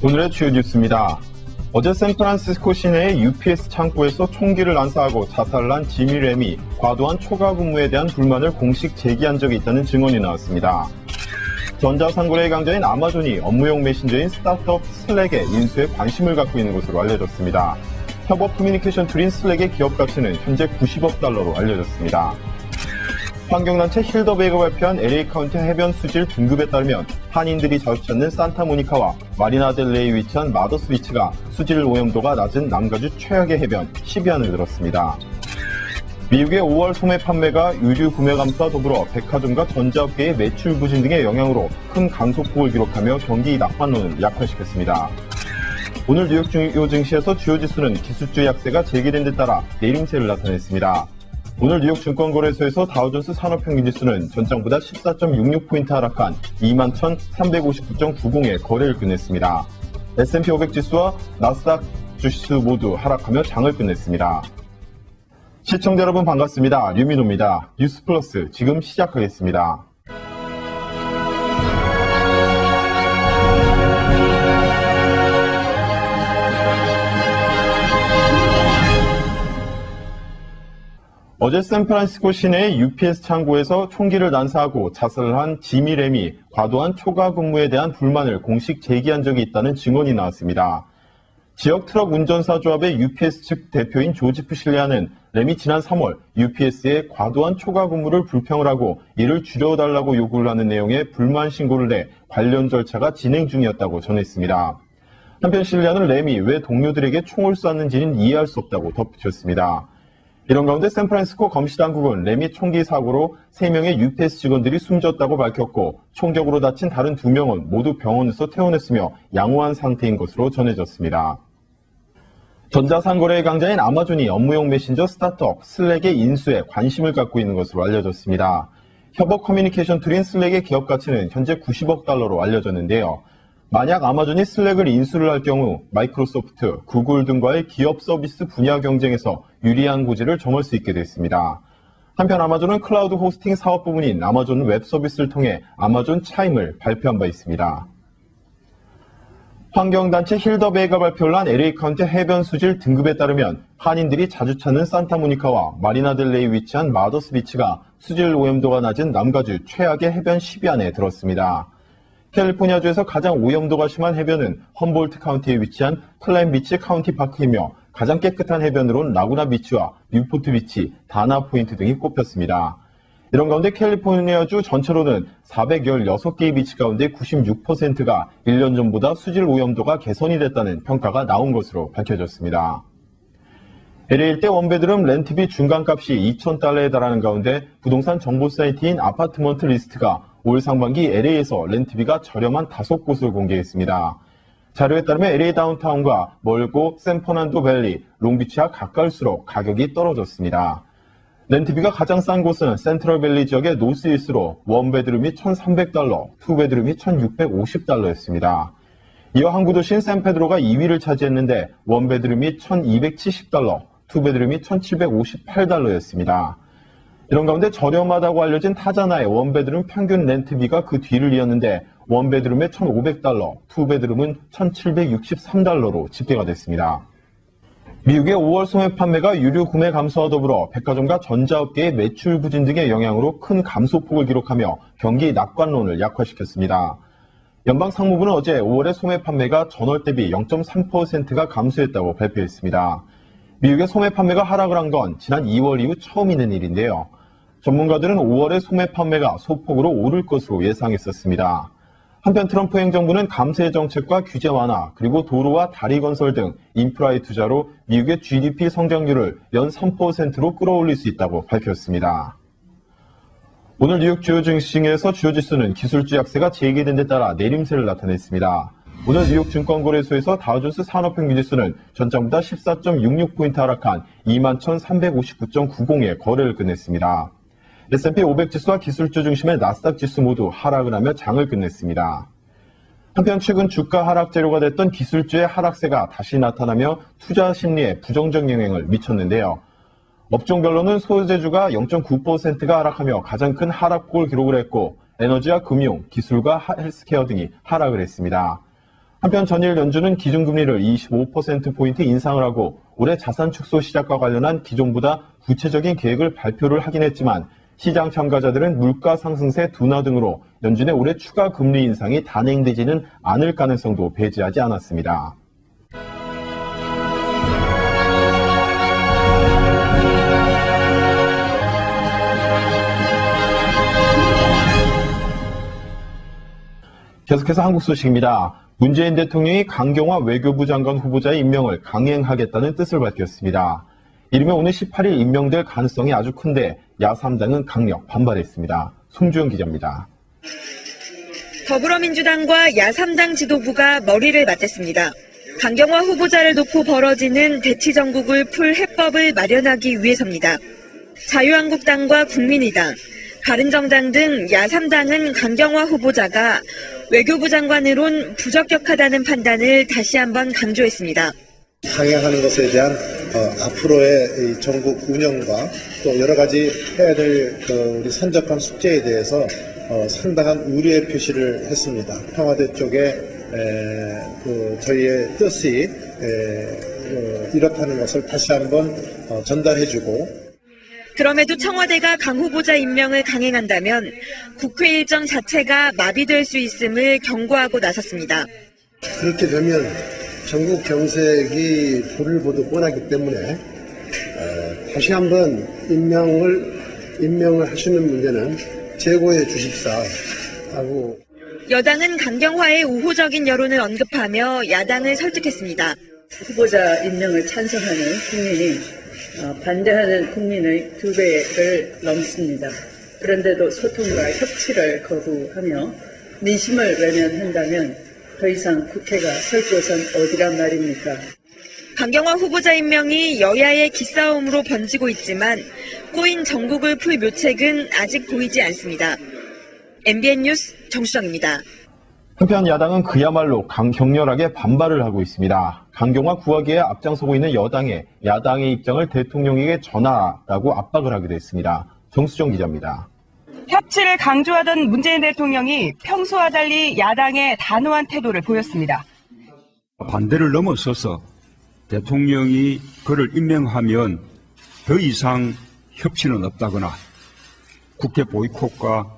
오늘의 주요 뉴스입니다. 어제 샌프란시스코 시내의 UPS 창고에서 총기를 난사하고 자살을 한 지미 램이 과도한 초과 근무에 대한 불만을 공식 제기한 적이 있다는 증언이 나왔습니다. 전자상거래의 강자인 아마존이 업무용 메신저인 스타트업 슬랙의 인수에 관심을 갖고 있는 것으로 알려졌습니다. 협업 커뮤니케이션 툴인 슬랙의 기업 가치는 현재 90억 달러로 알려졌습니다. 환경단체 힐더베이가 발표한 LA 카운티 해변 수질 등급에 따르면 한인들이 자주 찾는 산타모니카와 마리나델레이에 위치한 마더스 비치가 수질 오염도가 낮은 남가주 최악의 해변 10위안을 들었습니다. 미국의 5월 소매 판매가 유류 구매 감소와 더불어 백화점과 전자업계의 매출 부진 등의 영향으로 큰 감소폭을 기록하며 경기 낙관론을 약화시켰습니다. 오늘 뉴욕 주요 증시에서 주요 지수는 기술주의 약세가 재개된 데 따라 내림세를 나타냈습니다. 오늘 뉴욕 증권거래소에서 다우존스 산업평균지수는 전장보다 14.66포인트 하락한 21,359.90에 거래를 끝냈습니다. S&P 500 지수와 나스닥 주식지수 모두 하락하며 장을 끝냈습니다. 시청자 여러분 반갑습니다. 류민호입니다. 뉴스플러스 지금 시작하겠습니다. 어제 샌프란시스코 시내의 UPS 창고에서 총기를 난사하고 자살을 한 지미 램이 과도한 초과 근무에 대한 불만을 공식 제기한 적이 있다는 증언이 나왔습니다. 지역 트럭 운전사 조합의 UPS 측 대표인 조지 푸실레아는 램이 지난 3월 UPS에 과도한 초과 근무를 불평을 하고 이를 줄여달라고 요구를 하는 내용의 불만 신고를 내 관련 절차가 진행 중이었다고 전했습니다. 한편 실레아는 램이 왜 동료들에게 총을 쐈는지는 이해할 수 없다고 덧붙였습니다. 이런 가운데 샌프란시스코 검시당국은 램이 총기 사고로 3명의 UPS 직원들이 숨졌다고 밝혔고 총격으로 다친 다른 2명은 모두 병원에서 퇴원했으며 양호한 상태인 것으로 전해졌습니다. 전자상거래의 강자인 아마존이 업무용 메신저 스타트업 슬랙의 인수에 관심을 갖고 있는 것으로 알려졌습니다. 협업 커뮤니케이션 툴인 슬랙의 기업 가치는 현재 90억 달러로 알려졌는데요. 만약 아마존이 슬랙을 인수를 할 경우 마이크로소프트, 구글 등과의 기업 서비스 분야 경쟁에서 유리한 고지를 점할 수 있게 됐습니다. 한편 아마존은 클라우드 호스팅 사업 부문인 아마존 웹 서비스를 통해 아마존 차임을 발표한 바 있습니다. 환경단체 힐더베이가 발표를 한 LA 카운티 해변 수질 등급에 따르면 한인들이 자주 찾는 산타모니카와 마리나델레이에 위치한 마더스 비치가 수질 오염도가 낮은 남가주 최악의 해변 10위 안에 들었습니다. 캘리포니아주에서 가장 오염도가 심한 해변은 험볼트 카운티에 위치한 클램비치 카운티 파크이며 가장 깨끗한 해변으로는 라구나 비치와 뉴포트 비치, 다나 포인트 등이 꼽혔습니다. 이런 가운데 캘리포니아주 전체로는 416개의 비치 가운데 96%가 1년 전보다 수질 오염도가 개선이 됐다는 평가가 나온 것으로 밝혀졌습니다. LA 일대 원베드룸 렌트비 중간값이 $2,000에 달하는 가운데 부동산 정보 사이트인 아파트먼트 리스트가 올 상반기 LA에서 렌트비가 저렴한 5곳을 공개했습니다. 자료에 따르면 LA 다운타운과 멀고 샌퍼난도 밸리, 롱비치와 가까울수록 가격이 떨어졌습니다. 렌트비가 가장 싼 곳은 센트럴밸리 지역의 노스이스로 원베드룸이 $1,300, 투베드룸이 $1,650였습니다. 이어 항구 도시인 샌페드로가 2위를 차지했는데 원베드룸이 $1,270, 투베드룸이 $1,758였습니다. 이런 가운데 저렴하다고 알려진 타자나의 원베드룸 평균 렌트비가 그 뒤를 이었는데 원베드룸에 $1,500, 투베드룸은 $1,763로 집계가 됐습니다. 미국의 5월 소매 판매가 유류 구매 감소와 더불어 백화점과 전자업계의 매출 부진 등의 영향으로 큰 감소폭을 기록하며 경기 낙관론을 약화시켰습니다. 연방상무부는 어제 5월의 소매 판매가 전월 대비 0.3%가 감소했다고 발표했습니다. 미국의 소매 판매가 하락을 한 건 지난 2월 이후 처음 있는 일인데요. 전문가들은 5월의 소매 판매가 소폭으로 오를 것으로 예상했었습니다. 한편 트럼프 행정부는 감세 정책과 규제 완화, 그리고 도로와 다리 건설 등 인프라의 투자로 미국의 GDP 성장률을 연 3%로 끌어올릴 수 있다고 밝혔습니다. 오늘 뉴욕 주요 증시에서 주요 지수는 기술주 약세가 재개된 데 따라 내림세를 나타냈습니다. 오늘 뉴욕 증권거래소에서 다우존스 산업평균지수는 전장보다 14.66포인트 하락한 21,359.90에 거래를 끝냈습니다. S&P 500 지수와 기술주 중심의 나스닥 지수 모두 하락을 하며 장을 끝냈습니다. 한편 최근 주가 하락 재료가 됐던 기술주의 하락세가 다시 나타나며 투자 심리에 부정적 영향을 미쳤는데요. 업종별로는 소재주가 0.9%가 하락하며 가장 큰 하락폭을 기록을 했고 에너지와 금융, 기술과 헬스케어 등이 하락을 했습니다. 한편 전일 연준은 기준금리를 25%포인트 인상을 하고 올해 자산 축소 시작과 관련한 기존보다 구체적인 계획을 발표를 하긴 했지만 시장 참가자들은 물가 상승세 둔화 등으로 연준의 올해 추가 금리 인상이 단행되지는 않을 가능성도 배제하지 않았습니다. 계속해서 한국 소식입니다. 문재인 대통령이 강경화 외교부 장관 후보자의 임명을 강행하겠다는 뜻을 밝혔습니다. 이르면 오늘 18일 임명될 가능성이 아주 큰데 야3당은 강력 반발했습니다. 송주영 기자입니다. 더불어민주당과 야3당 지도부가 머리를 맞댔습니다. 강경화 후보자를 놓고 벌어지는 대치정국을 풀 해법을 마련하기 위해서입니다. 자유한국당과 국민의당, 바른정당 등 야3당은 강경화 후보자가 외교부 장관으론 부적격하다는 판단을 다시 한번 강조했습니다. 강행하는 것에 대한 앞으로의 전국 운영과 또 여러 가지 해야 될 우리 산적한 숙제에 대해서 상당한 우려의 표시를 했습니다. 청와대 쪽에 저희의 뜻이 이렇다는 것을 다시 한번 전달해주고. 그럼에도 청와대가 강 후보자 임명을 강행한다면 국회 일정 자체가 마비될 수 있음을 경고하고 나섰습니다. 그렇게 되면 전국 정색이 불을 보듯 뻔하기 때문에 다시 한번 임명을 하시는 문제는 재고해 주십사 하고. 여당은 강경화의 우호적인 여론을 언급하며 야당을 설득했습니다. 후보자 임명을 찬성하는 국민이 반대하는 국민의 2배를 넘습니다. 그런데도 소통과 협치를 거부하며 민심을 외면한다면 더 이상 국회가 설 곳은 어디란 말입니까? 강경화 후보자 임명이 여야의 기싸움으로 번지고 있지만 꼬인 정국을 풀 묘책은 아직 보이지 않습니다. MBN 뉴스 정수정입니다. 한편 야당은 그야말로 격렬하게 반발을 하고 있습니다. 강경화 구하기에 앞장서고 있는 여당에 야당의 입장을 대통령에게 전하라고 압박을 하기도 했습니다. 정수정 기자입니다. 협치를 강조하던 문재인 대통령이 평소와 달리 야당의 단호한 태도를 보였습니다. 반대를 넘어서서 대통령이 그를 임명하면 더 이상 협치는 없다거나 국회 보이콧과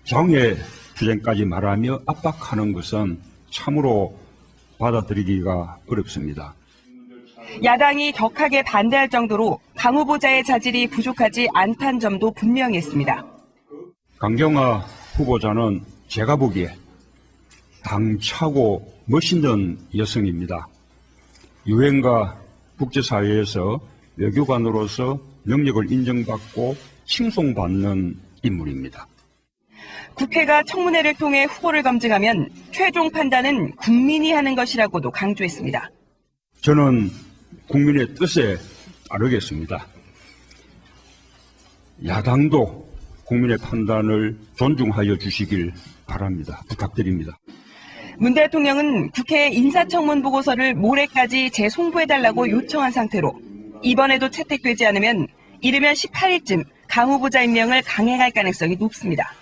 정해 투쟁까지 말하며 압박하는 것은 참으로 받아들이기가 어렵습니다. 야당이 격하게 반대할 정도로 강 후보자의 자질이 부족하지 않다는 점도 분명히 했습니다. 강경화 후보자는 제가 보기에 당차고 멋있는 여성입니다. 유엔과 국제사회에서 외교관으로서 능력을 인정받고 칭송받는 인물입니다. 국회가 청문회를 통해 후보를 검증하면 최종 판단은 국민이 하는 것이라고도 강조했습니다. 저는 국민의 뜻에 따르겠습니다. 야당도 국민의 판단을 존중하여 주시길 바랍니다. 부탁드립니다. 문 대통령은 국회 인사청문 보고서를 모레까지 재송부해달라고 요청한 상태로 이번에도 채택되지 않으면 이르면 18일쯤 강 후보자 임명을 강행할 가능성이 높습니다.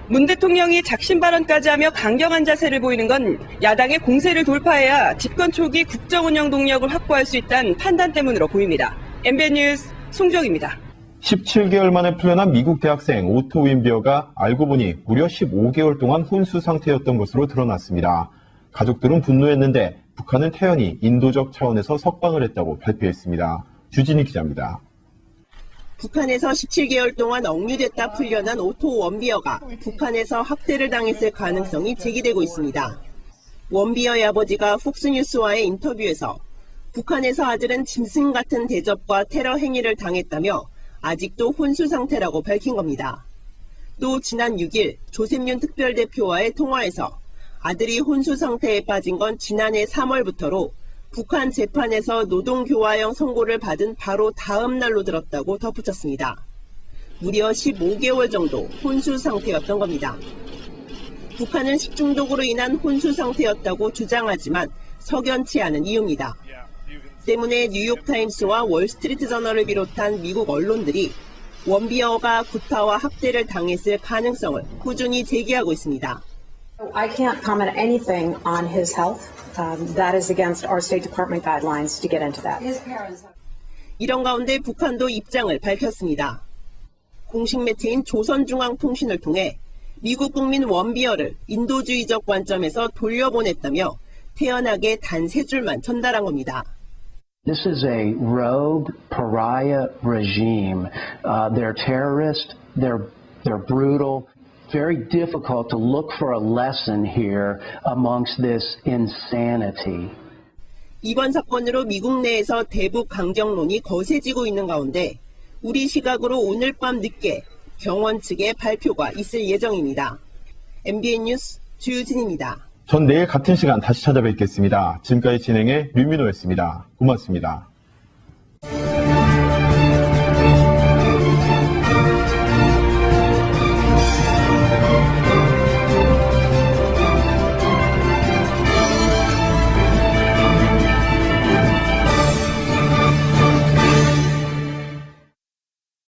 문 대통령이 작심 발언까지 하며 강경한 자세를 보이는 건 야당의 공세를 돌파해야 집권 초기 국정운영 동력을 확보할 수 있다는 판단 때문으로 보입니다. MBN 뉴스 송정입니다. 17개월 만에 풀려난 미국 대학생 오토 윈비어가 알고 보니 무려 15개월 동안 혼수 상태였던 것으로 드러났습니다. 가족들은 분노했는데 북한은 태연히 인도적 차원에서 석방을 했다고 발표했습니다. 주진희 기자입니다. 북한에서 17개월 동안 억류됐다 풀려난 오토 원비어가 북한에서 학대를 당했을 가능성이 제기되고 있습니다. 원비어의 아버지가 폭스뉴스와의 인터뷰에서 북한에서 아들은 짐승 같은 대접과 테러 행위를 당했다며 아직도 혼수 상태라고 밝힌 겁니다. 또 지난 6일 조셉윤 특별대표와의 통화에서 아들이 혼수 상태에 빠진 건 지난해 3월부터로 북한 재판에서 노동교화형 선고를 받은 바로 다음 날로 들었다고 덧붙였습니다. 무려 15개월 정도 혼수 상태였던 겁니다. 북한은 식중독으로 인한 혼수 상태였다고 주장하지만 석연치 않은 이유입니다. 때문에 뉴욕타임스와 월스트리트저널을 비롯한 미국 언론들이 원비어가 구타와 학대를 당했을 가능성을 꾸준히 제기하고 있습니다. I can't comment anything on his health. That is against our State Department guidelines to get into that. 이런 가운데 북한도 입장을 밝혔습니다. 공식 매체인 조선중앙통신을 통해 미국 국민 원비어를 인도주의적 관점에서 돌려보냈다며 태연하게 단 3줄만 전달한 겁니다. This is a rogue pariah regime. They're terrorist. They're brutal. Very difficult to look for a lesson here amongst this insanity. 이번 사건으로 미국 내에서 대북 강경론이 거세지고 있는 가운데 우리 시각으로 오늘 밤 늦게 경원 측의 발표가 있을 예정입니다. MBN 뉴스 주유진입니다. 전 내일 같은 시간 다시 찾아뵙겠습니다. 지금까지 진행의 류민호였습니다. 고맙습니다.